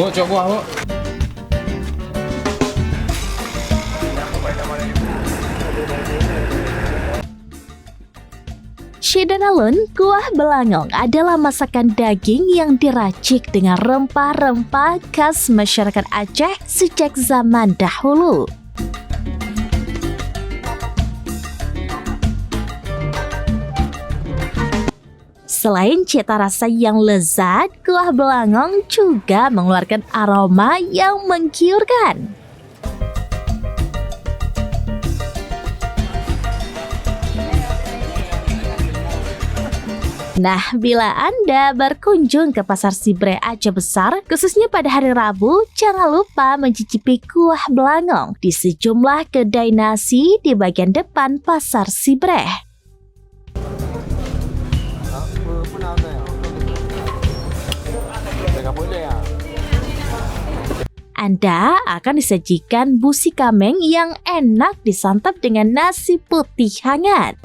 Bu, coba Bu. Syederalun, kuah belangong adalah masakan daging yang diracik dengan rempah-rempah khas masyarakat Aceh sejak zaman dahulu. Selain cita rasa yang lezat, kuah belangong juga mengeluarkan aroma yang menggiurkan. Nah, bila Anda berkunjung ke Pasar Sibreh Aceh Besar, khususnya pada hari Rabu, jangan lupa mencicipi kuah belangong di sejumlah kedai nasi di bagian depan Pasar Sibreh. Anda akan disajikan busi kameng yang enak disantap dengan nasi putih hangat.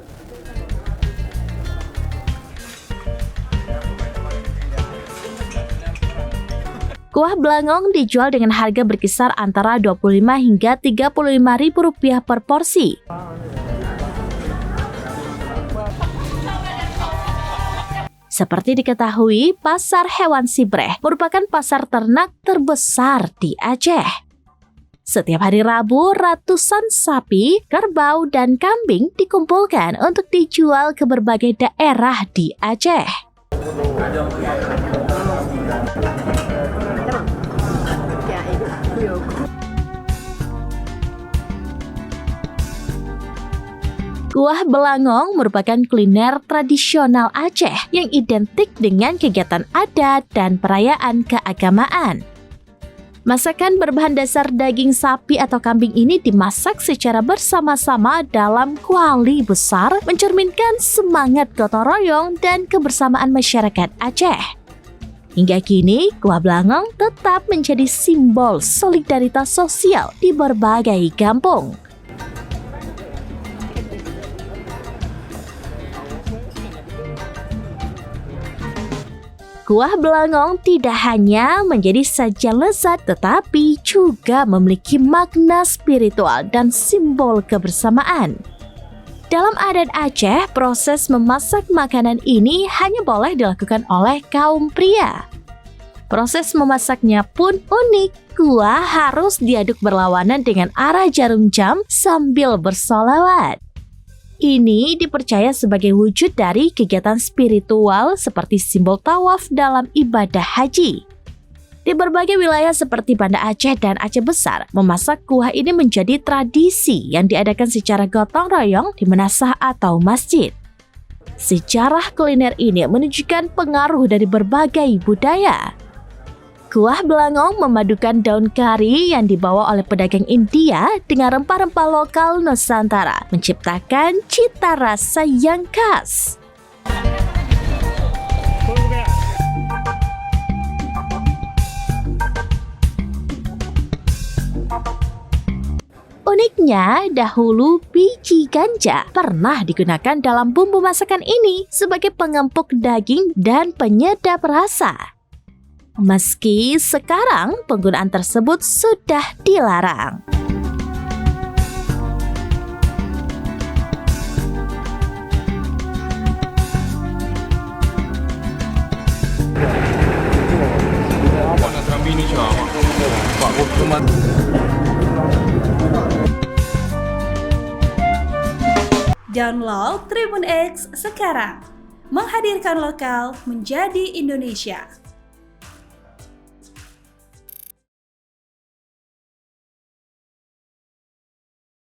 Kuah belangong dijual dengan harga berkisar antara Rp25 hingga Rp35.000 per porsi. Seperti diketahui, Pasar Hewan Sibreh merupakan pasar ternak terbesar di Aceh. Setiap hari Rabu, ratusan sapi, kerbau, dan kambing dikumpulkan untuk dijual ke berbagai daerah di Aceh. Kuah belangong merupakan kuliner tradisional Aceh yang identik dengan kegiatan adat dan perayaan keagamaan. Masakan berbahan dasar daging sapi atau kambing ini dimasak secara bersama-sama dalam kuali besar, mencerminkan semangat gotong royong dan kebersamaan masyarakat Aceh. Hingga kini, kuah belangong tetap menjadi simbol solidaritas sosial di berbagai kampung. Kuah belangong tidak hanya menjadi sajian lezat, tetapi juga memiliki makna spiritual dan simbol kebersamaan. Dalam adat Aceh, proses memasak makanan ini hanya boleh dilakukan oleh kaum pria. Proses memasaknya pun unik. Kuah harus diaduk berlawanan dengan arah jarum jam sambil bersolawat. Ini dipercaya sebagai wujud dari kegiatan spiritual seperti simbol tawaf dalam ibadah haji. Di berbagai wilayah seperti Banda Aceh dan Aceh Besar, memasak kuah ini menjadi tradisi yang diadakan secara gotong royong di menasah atau masjid. Sejarah kuliner ini menunjukkan pengaruh dari berbagai budaya. Kuah belangong memadukan daun kari yang dibawa oleh pedagang India dengan rempah-rempah lokal Nusantara, menciptakan cita rasa yang khas. Uniknya, dahulu biji ganja pernah digunakan dalam bumbu masakan ini sebagai pengempuk daging dan penyedap rasa. Meski sekarang penggunaan tersebut sudah dilarang. Download Tribun X sekarang, menghadirkan lokal menjadi Indonesia.